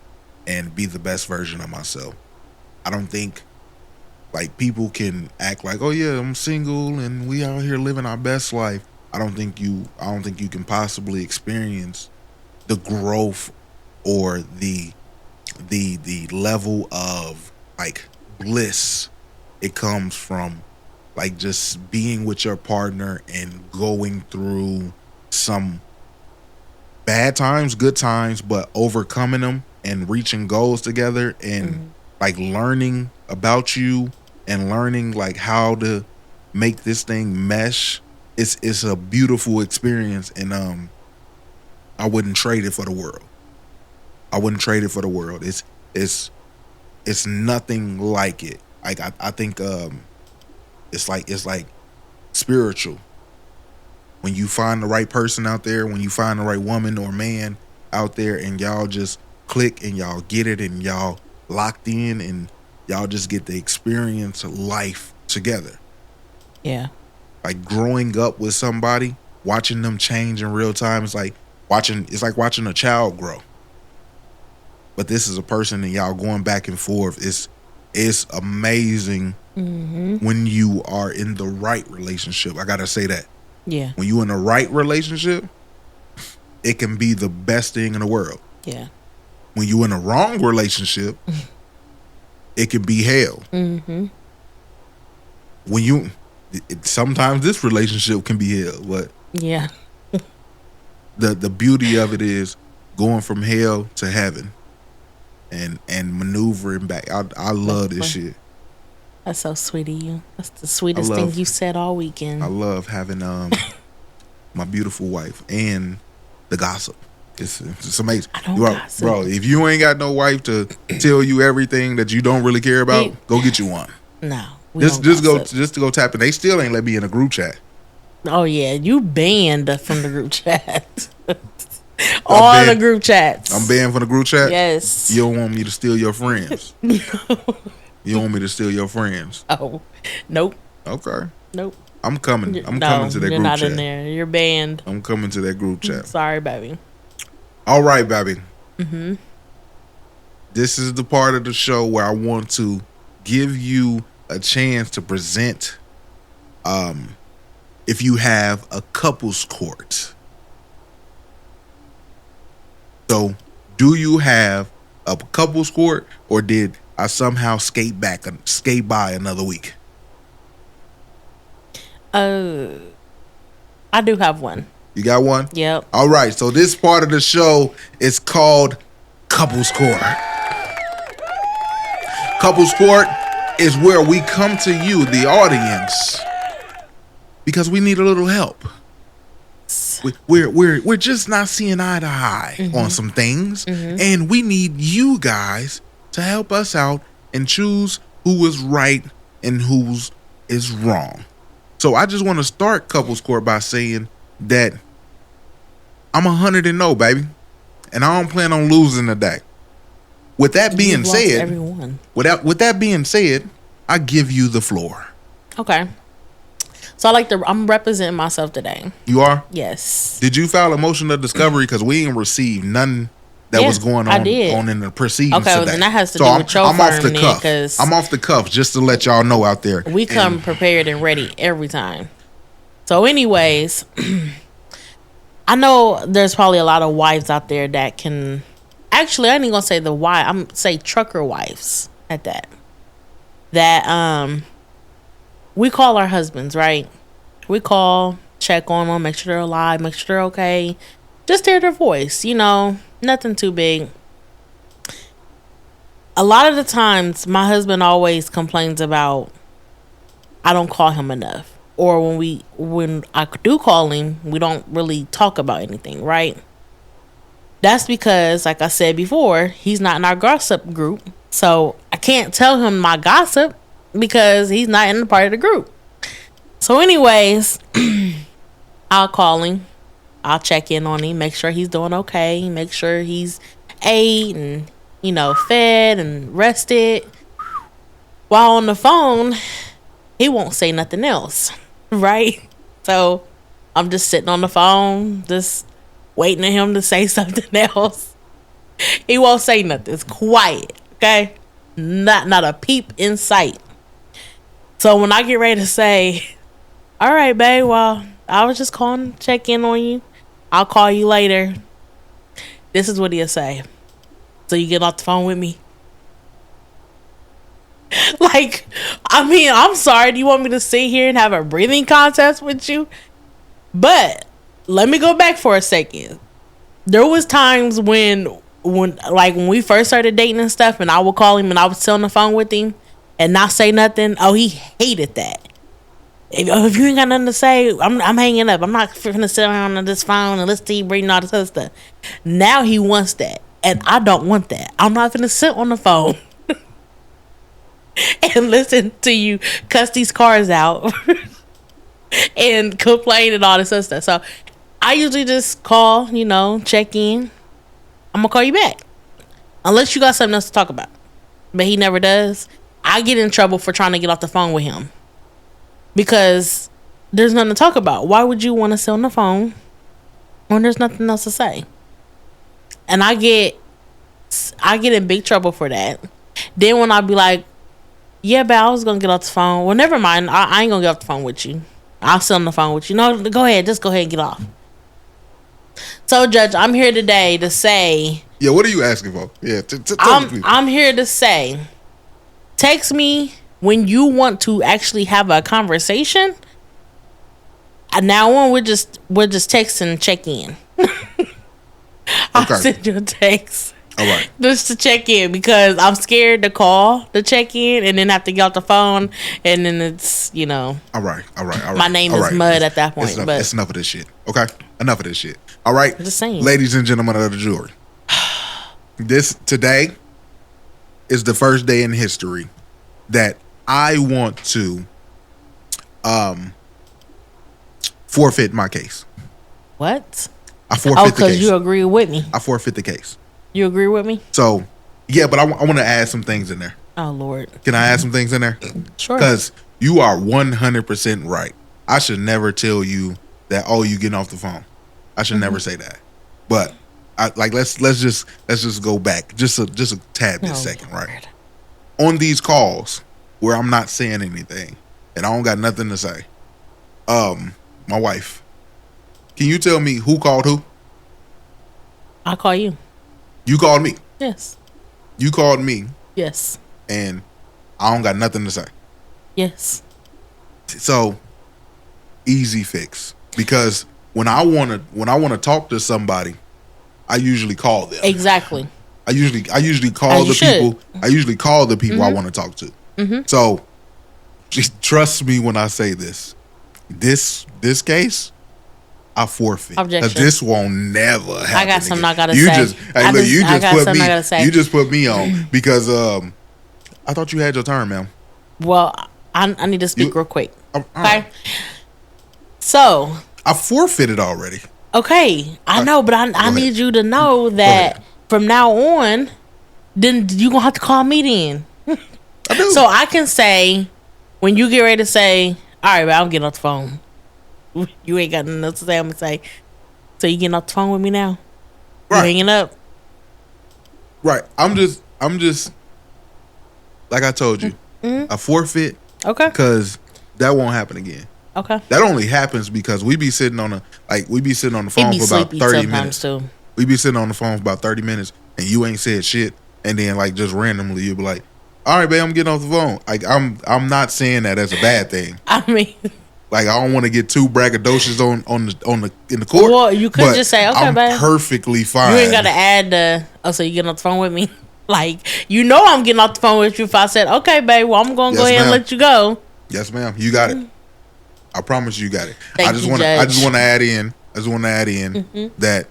and be the best version of myself. I don't think like people can act like, oh yeah, I'm single and we out here living our best life. I don't think you can possibly experience the growth or the level of like bliss it comes from like just being with your partner and going through some bad times, good times, but overcoming them and reaching goals together and like learning about you and learning like how to make this thing mesh. It's a beautiful experience, and I wouldn't trade it for the world. I wouldn't trade it for the world. It's nothing like it. Like I think it's like spiritual. When you find the right person out there, when you find the right woman or man out there, and y'all just click and y'all get it and y'all locked in and y'all just get to experience life together. Yeah. Like growing up with somebody, watching them change in real time, it's like watching a child grow. But this is a person and y'all going back and forth. It's amazing when you are in the right relationship. I gotta say that. Yeah. When you in the right relationship, it can be the best thing in the world. Yeah. When you in a wrong relationship, it can be hell. Mm-hmm. Sometimes this relationship can be hell, but Yeah. the beauty of it is going from hell to heaven and maneuvering back. I love this shit. That's so sweet of you. That's the sweetest thing you said all weekend. I love having my beautiful wife and the gossip. It's amazing. I don't gossip. Bro, if you ain't got no wife to tell you everything that you don't really care about, go get you one. No. Just to go tap it. They still ain't let me in a group chat. Oh yeah, you banned from the group chat. All the group chats. I'm banned from the group chat? Yes. You don't want me to steal your friends. You don't want me to steal your friends. Oh. Nope. Okay. Nope. I'm coming. I'm coming to that group chat. You're not in there. You're banned. I'm coming to that group chat. Sorry, baby. All right, baby. Mm-hmm. This is the part of the show where I want to give you a chance to present if you have a couples court. So, do you have a couples court, or did I somehow skate by another week? I do have one. You got one? Yep. All right. So this part of the show is called Couples Court. Couples Court is where we come to you, the audience, because we need a little help. We're just not seeing eye to eye on some things, and we need you guys to help us out and choose who is right and who's is wrong. So I just want to start Couples Court by saying that I'm 100-0, baby, and I don't plan on losing today. With that being said, with that being said, I give you the floor. Okay. So I'm representing myself today. You are? Yes. Did you file a motion of discovery? Because we ain't received none that was going on in the proceedings okay, today. Well, then that has to do with your firm off the then, cuff. 'cause I'm off the cuff just to let y'all know out there. We come prepared and ready every time. So anyways, I know there's probably a lot of wives out there that can... Actually, I ain't gonna say the wife. I'm say trucker wives at that. That we call our husbands, right? We call, check on them, make sure they're alive, make sure they're okay. Just hear their voice, nothing too big. A lot of the times, my husband always complains about I don't call him enough, or when I do call him, we don't really talk about anything, right? That's because, like I said before, he's not in our gossip group. So I can't tell him my gossip because he's not in the part of the group. So anyways, I'll call him. I'll check in on him, make sure he's doing okay, make sure he's ate and, fed and rested. While on the phone, he won't say nothing else, right? So I'm just sitting on the phone, just waiting on him to say something else. He won't say nothing. It's quiet, okay? Not a peep in sight. So when I get ready to say, all right, babe, well, I was just calling to check in on you. I'll call you later. This is what he'll say. So you get off the phone with me? I'm sorry. Do you want me to sit here and have a breathing contest with you? But let me go back for a second. There was times when we first started dating and stuff, and I would call him and I would sit on the phone with him and not say nothing. Oh, he hated that. If you ain't got nothing to say, I'm hanging up. I'm not finna sit around on this phone and listen to you bring all this other stuff. Now he wants that, and I don't want that. I'm not finna sit on the phone and listen to you cuss these cars out and complain and all this other stuff. So I usually just call, check in. I'm gonna call you back unless you got something else to talk about. But he never does. I get in trouble for trying to get off the phone with him because there's nothing to talk about. Why would you want to sit on the phone when there's nothing else to say? And I get in big trouble for that. Then when I be like, Yeah, but I was gonna get off the phone. Well, never mind. I ain't gonna get off the phone with you. I'll sit on the phone with you. No, go ahead. Just go ahead and get off. So, Judge, I'm here today to say. Yeah, what are you asking for? Yeah, tell the people. I'm here to say, text me when you want to actually have a conversation. Now on, we're just texting and check in. I'll send you a text. All right. Just to check in because I'm scared to call to check in and then have to get off the phone and then it's, All right. My name is Mud at that point. It's enough of this shit. Okay? Enough of this shit. All right? Just saying. Ladies and gentlemen of the jury. Today is the first day in history that I want to forfeit my case. What? I forfeit the case. Because you agree with me. I forfeit the case. You agree with me? So, yeah, but I want to add some things in there. Oh, Lord. Can I add some things in there? Sure. Because you are 100% right. I should never tell you that, oh, you getting off the phone. I should never say that. But let's just go back just a tad bit second, Lord. right? On these calls where I'm not saying anything and I don't got nothing to say. My wife. Can you tell me who called who? I'll call you. You called me. Yes. You called me. Yes. And I don't got nothing to say. Yes. So easy fix. Because when I wanna talk to somebody, I usually call them. Exactly. I usually call the people. I usually call the people I want to talk to. Mm-hmm. So just trust me when I say this. This case, I forfeit. Objection. This won't never happen. I got something again. I gotta say. You just put me on because I thought you had your turn, ma'am. Well, I need to speak real quick. Okay. So I forfeited already. Okay, I know, but I need you to know that from now on, then you gonna have to call me then. I do. So I can say when you get ready to say, "All right, man, I'm getting off the phone." You ain't got nothing else to say. I'm gonna say, "So you getting off the phone with me now? Right. You hanging up?" Right. I'm just like I told you. Mm-hmm. I forfeit. Okay. Because that won't happen again. Okay. That only happens because we be sitting on the phone for about 30 minutes. Too. We be sitting on the phone for about 30 minutes and you ain't said shit, and then like just randomly you'll be like, "All right, babe, I'm getting off the phone." Like I'm not saying that as a bad thing. I mean, like I don't want to get too braggadocious in the court. Well, you could just say, "Okay, I'm babe, perfectly fine." You ain't got to add so you getting off the phone with me? Like, I'm getting off the phone with you if I said, "Okay, babe, well, I'm going to go ahead and let you go." Yes, ma'am. You got it. I promise you got it. I just want to add in that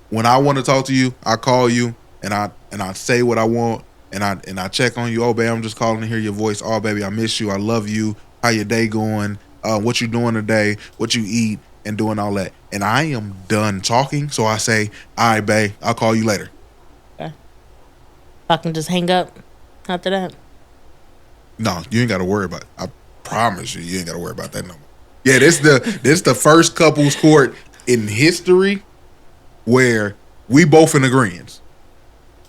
when I want to talk to you, I call you and I say what I want and I check on you. "Oh, babe, I'm just calling to hear your voice. Oh, baby, I miss you. I love you. How your day going? What you doing today? What you eat?" and doing all that. And I am done talking, so I say, "All right, babe, I'll call you later." Okay. I can just hang up after that. No, you ain't got to worry about it. I promise you ain't got to worry about that no more. Yeah, this the first couples court in history where we both in agreement.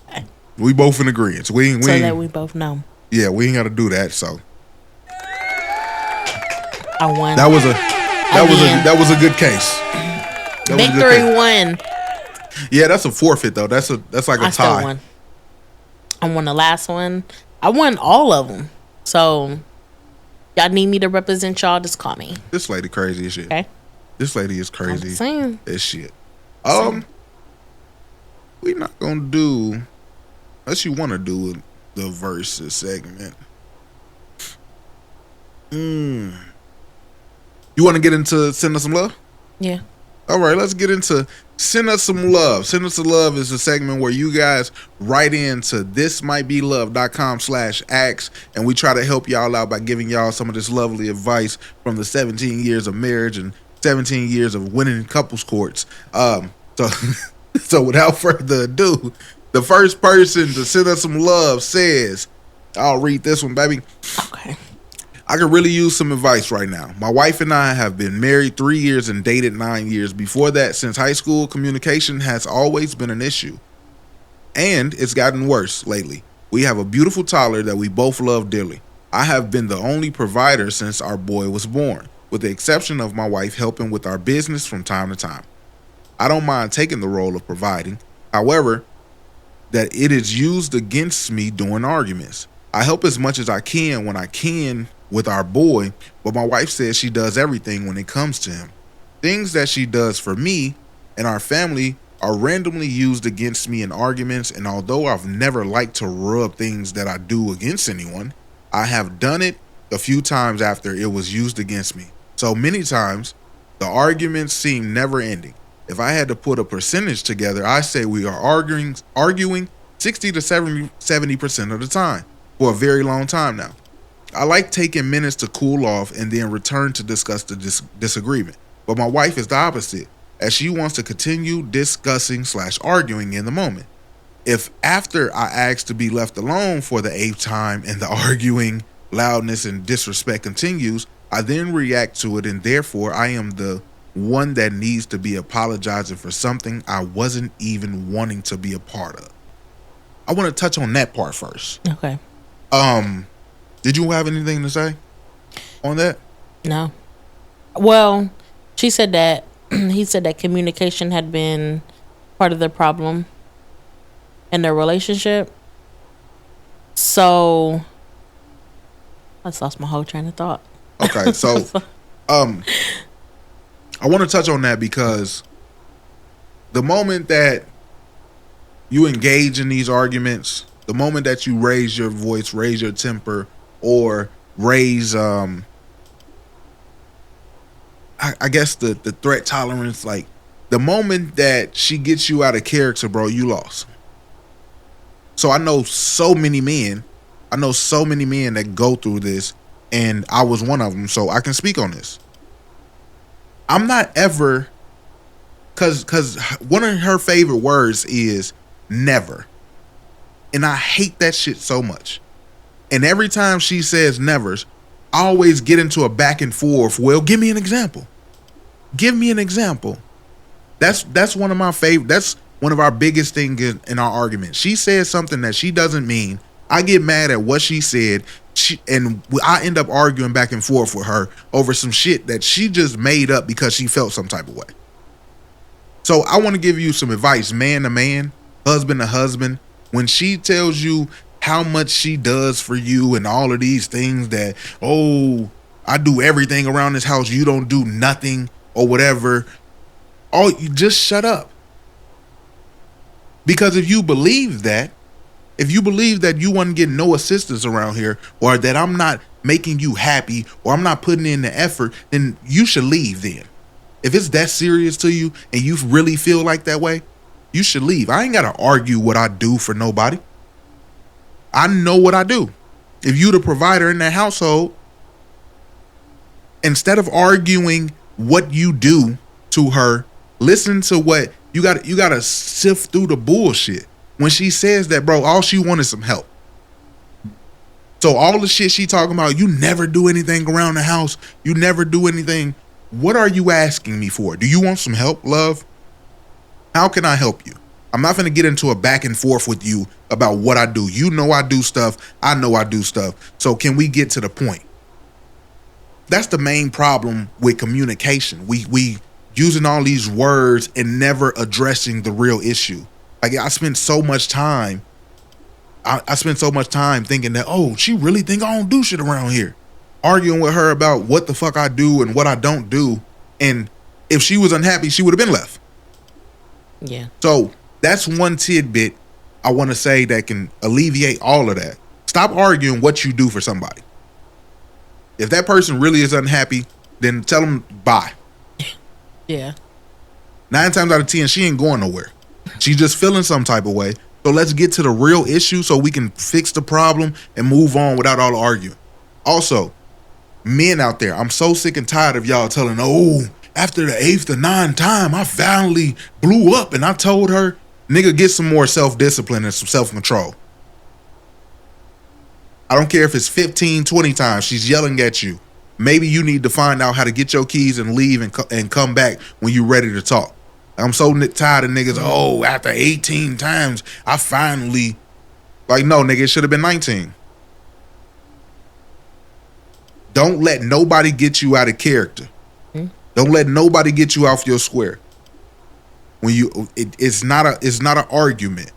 Okay. We both in agreement. So that we both know. Yeah, we ain't got to do that. So I won. That was a good case. Victory won. Yeah, that's a forfeit though. That's like a tie. Still won. I won the last one. I won all of them. So y'all need me to represent y'all, just call me. This lady crazy as shit. Okay. This lady is crazy as shit. We not gonna do, unless you want to do the versus segment. You want to get into Send Us Some Love? Yeah. All right, let's get into Send Us Some Love. Send Us Some Love is a segment where you guys write into thismightbelove.com/ask, and we try to help y'all out by giving y'all some of this lovely advice from the 17 years of marriage and 17 years of winning couples courts. So without further ado, the first person to send us some love says, I'll read this one, baby. Okay. I could really use some advice right now. My wife and I have been married 3 years and dated 9 years. Before that, since high school, communication has always been an issue. And it's gotten worse lately. We have a beautiful toddler that we both love dearly. I have been the only provider since our boy was born, with the exception of my wife helping with our business from time to time. I don't mind taking the role of providing. However, that it is used against me during arguments. I help as much as I can when I can with our boy, but my wife says she does everything when it comes to him. Things that she does for me and our family are randomly used against me in arguments, and although I've never liked to rub things that I do against anyone, I have done it a few times after it was used against me. So many times, the arguments seem never ending. If I had to put a percentage together, I say we are arguing 60 to 70% of the time for a very long time now. I like taking minutes to cool off and then return to discuss the disagreement. But my wife is the opposite, as she wants to continue discussing/arguing in the moment. If after I ask to be left alone for the eighth time and the arguing, loudness, and disrespect continues, I then react to it, and therefore I am the one that needs to be apologizing for something I wasn't even wanting to be a part of. I want to touch on that part first. Okay. Did you have anything to say on that? No. Well, she said that he said that communication had been part of the problem in their relationship. So I just lost my whole train of thought. Okay, so I want to touch on that because the moment that you engage in these arguments, the moment that you raise your voice, raise your temper, or raise I guess the threat tolerance, like the moment that she gets you out of character, bro, you lost. So I know so many men that go through this, and I was one of them, so I can speak on this. I'm not ever, cause one of her favorite words is never, and I hate that shit so much. And every time she says nevers, I always get into a back and forth. Well, give me an example. Give me an example. That's one of my favorite. That's one of our biggest things in our argument. She says something that she doesn't mean. I get mad at what she said. And I end up arguing back and forth with her over some shit that she just made up because she felt some type of way. So I want to give you some advice, man to man, husband to husband. When she tells you how much she does for you and all of these things that, oh, I do everything around this house, you don't do nothing or whatever, oh, you just shut up. Because if you believe that you wouldn't get no assistance around here, or that I'm not making you happy, or I'm not putting in the effort, then you should leave then. If it's that serious to you and you really feel like that way, you should leave. I ain't got to argue what I do for nobody. I know what I do. If you the provider in that household, instead of arguing what you do to her, listen to what you got. You got to sift through the bullshit. When she says that, bro, all she wanted some help. So all the shit she talking about, you never do anything around the house. You never do anything. What are you asking me for? Do you want some help, love? How can I help you? I'm not going to get into a back and forth with you about what I do. You know I do stuff. I know I do stuff. So can we get to the point? That's the main problem with communication. We using all these words and never addressing the real issue. Like I spent so much time thinking that, oh, she really think I don't do shit around here. Arguing with her about what the fuck I do and what I don't do. And if she was unhappy, she would have been left. Yeah. So that's one tidbit I want to say that can alleviate all of that. Stop arguing what you do for somebody. If that person really is unhappy, then tell them bye. Yeah. 9 times out of 10, she ain't going nowhere. She's just feeling some type of way. So let's get to the real issue so we can fix the problem and move on without all the arguing. Also, men out there, I'm so sick and tired of y'all telling, oh, after the 8th or 9th time, I finally blew up and I told her, nigga, get some more self-discipline and some self-control. I don't care if it's 15, 20 times she's yelling at you. Maybe you need to find out how to get your keys and leave and come back when you're ready to talk. I'm so tired of niggas, oh, after 18 times, I finally... Like, no, nigga, it should have been 19. Don't let nobody get you out of character. Don't let nobody get you off your square. When it's not an argument.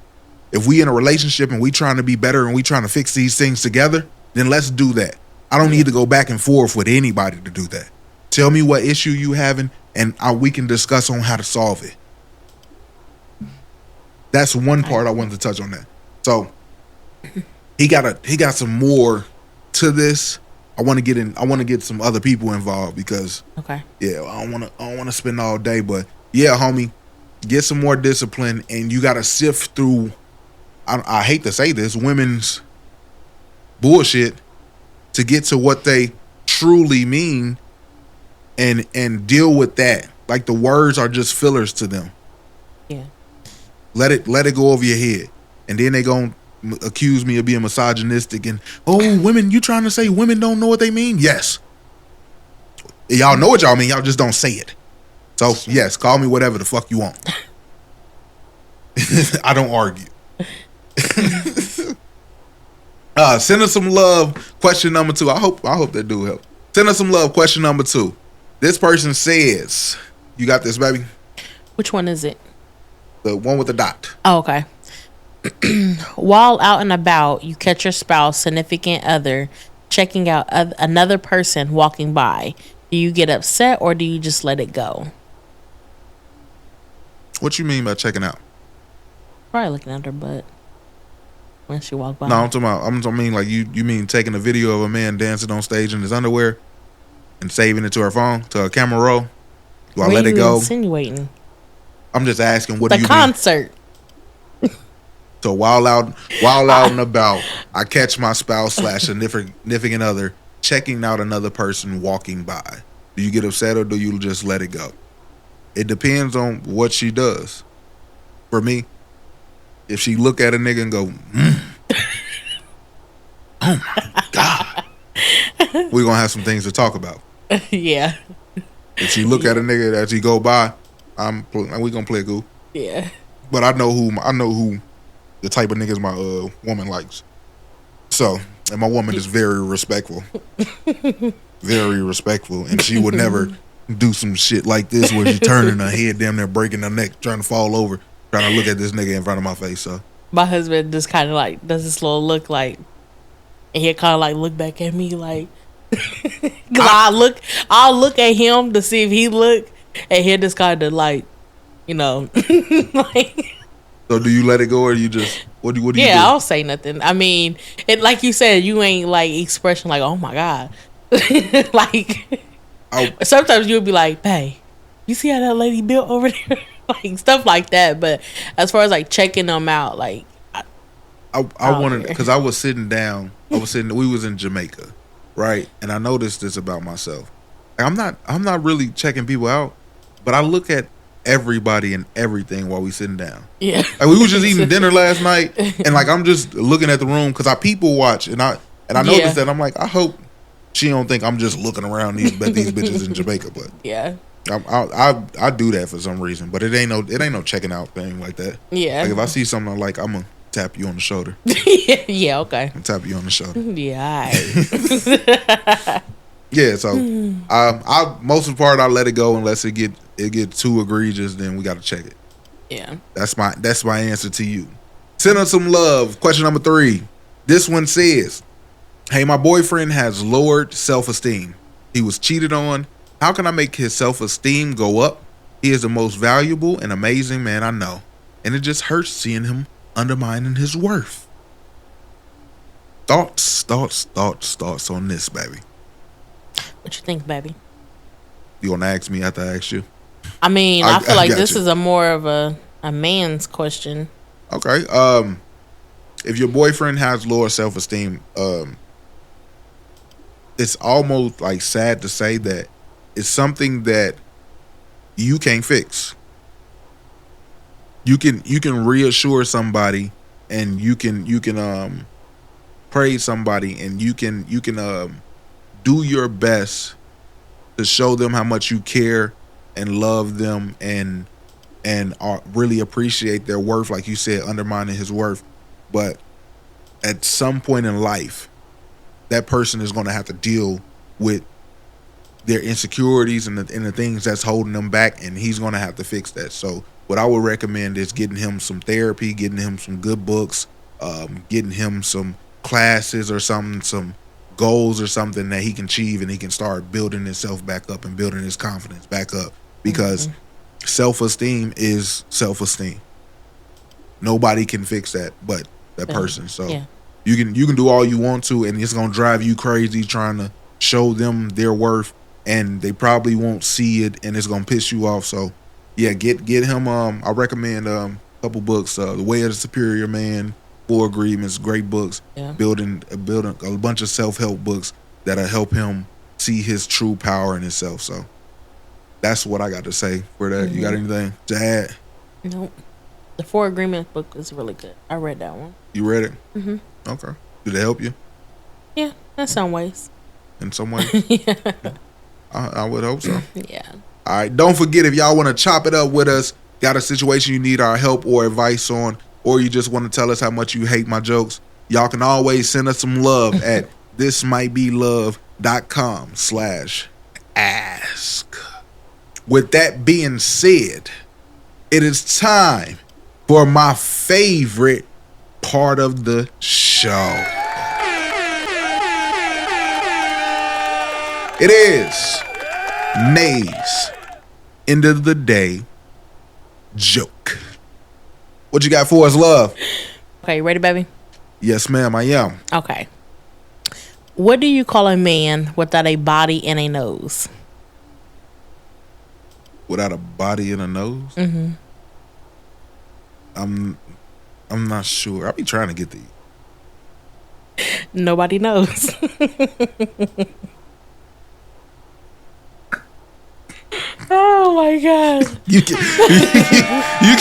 If we in a relationship and we trying to be better and we trying to fix these things together, then let's do that. I don't need to go back and forth with anybody to do that. Tell me what issue you having, and we can discuss on how to solve it. That's one part I wanted to touch on that. So he got some more to this. I want to get some other people involved because I don't want to spend all day, but yeah, homie, get some more discipline, and you got to sift through. I hate to say this, women's bullshit to get to what they truly mean, and deal with that. Like the words are just fillers to them. Yeah. Let it go over your head, and then they gonna accuse me of being misogynistic and women. You trying to say women don't know what they mean? Yes, y'all know what y'all mean. Y'all just don't say it. So yes, call me whatever the fuck you want. I don't argue. Send us some love. Question number 2. I hope that do help. Send us some love. Question number 2. This person says, "You got this, baby." Which one is it? The one with the dot. Oh, okay. While out and about, you catch your spouse, significant other, checking out another person walking by. Do you get upset or do you just let it go? What you mean by checking out? Probably looking at her butt when she walked by. No, I'm talking mean like you mean taking a video of a man dancing on stage in his underwear and saving it to her phone, to a camera roll? Do I let it go? Insinuating. I'm just asking, what do you mean? The concert. So while out and about, I catch my spouse / significant other checking out another person walking by. Do you get upset or do you just let it go? It depends on what she does. For me, if she look at a nigga and go, oh my God, we're gonna have some things to talk about. Yeah. If she look at a nigga as he go by, we gonna play good. Yeah. But I know who the type of niggas my woman likes. So, and my woman is very respectful. Very respectful. And she would never do some shit like this where she's turning her head, damn near breaking her neck, trying to fall over, trying to look at this nigga in front of my face. So my husband just kind of like does this little look like, and he'll kind of like look back at me like, cause I'll look at him to see if he look, and he'll just kind of like, like. So do you let it go or you just what do you do? Yeah, I don't say nothing. I mean, it like you said, you ain't like expression like, oh my God. Like sometimes you'll be like, "Hey, you see how that lady built over there?" Like stuff like that. But as far as like checking them out, like I wanted, because I was sitting down. We was in Jamaica, right? And I noticed this about myself. Like, I'm not really checking people out, but I look at everybody and everything while we sitting down. Yeah. Like we was just eating dinner last night, and like I'm just looking at the room because I people watch, and I noticed that. I'm like, I hope she don't think I'm just looking around these bitches in Jamaica, but yeah. I do that for some reason, but it ain't no checking out thing like that. Yeah. Like if I see something I like, I'm gonna tap you on the shoulder. Yeah, okay. And tap you on the shoulder. Yeah. All right. Yeah, so I most of the part I let it go unless it get too egregious, then we gotta check it. Yeah. That's my answer to you. Send us some love. Question number 3. This one says, "Hey, my boyfriend has lowered self-esteem. He was cheated on. How can I make his self-esteem go up? He is the most valuable and amazing man I know, and it just hurts seeing him undermining his worth." Thoughts on this, baby. What you think, baby? You gonna ask me after I ask you? I mean, I feel like this you. is a more of a man's question. Okay. If your boyfriend has lower self-esteem, it's almost like sad to say that it's something that you can't fix. You can reassure somebody, and you can praise somebody, and you can do your best to show them how much you care and love them and really appreciate their worth, like you said, undermining his worth. But at some point in life, that person is going to have to deal with their insecurities and the things that's holding them back, and he's going to have to fix that. So what I would recommend is getting him some therapy, getting him some good books, getting him some classes or something, some goals or something that he can achieve, and he can start building himself back up and building his confidence back up, because self-esteem is self-esteem. Nobody can fix that but that person. So you can do all you want to, and it's going to drive you crazy trying to show them their worth, and they probably won't see it, and it's going to piss you off. So yeah, get him. I recommend a couple books. The Way of the Superior Man, 4 Agreements, great books. Building a bunch of self-help books that'll help him see his true power in himself. So that's what I got to say for that. You got anything to add? Nope. The 4 Agreements book is really good. I read that one. You read it? Okay. Did it help you? Yeah, in some ways. In some ways? I would hope so. Yeah. All right. Don't forget, if y'all want to chop it up with us, got a situation you need our help or advice on, or you just want to tell us how much you hate my jokes, y'all can always send us some love at thismightbelove.com/ask. With that being said, it is time for my favorite part of the show. It is Nay's end of the day joke. What you got for us, love? Okay, you ready, baby? Yes, ma'am, I am. Okay. What do you call a man without a body and a nose? Without a body and a nose? I'm not sure. I be trying to get these. Nobody knows. Oh my god! You getting good? You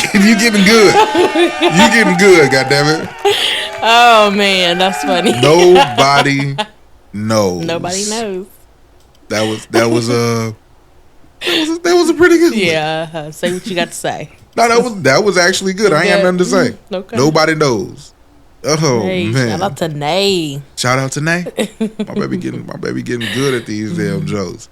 getting good? Goddammit! Oh man, that's funny. Nobody knows. Nobody knows. That was a pretty good one. Yeah, say what you got to say. No, that was actually good. I ain't got nothing to say. Okay. Nobody knows. Oh hey, man! Shout out to Nay. Shout out to Nay. My baby getting good at these damn jokes.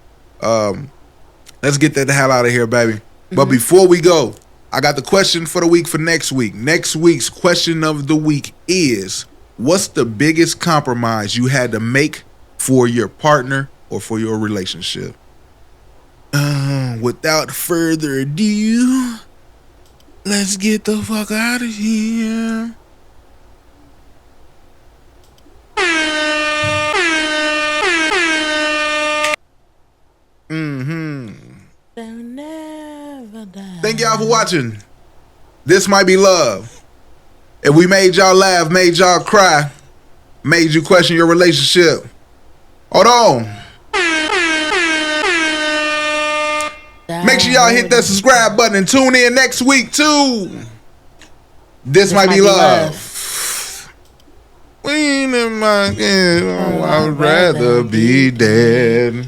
Let's get that the hell out of here, baby. But before we go, I got the question for the week for next week. Next week's question of the week is: what's the biggest compromise you had to make for your partner or for your relationship? Without further ado, let's get the fuck out of here. Thank y'all for watching. This might be love. If we made y'all laugh, made y'all cry, made you question your relationship, hold on. Make sure y'all hit that subscribe button and tune in next week too. This might be love. I would rather be dead.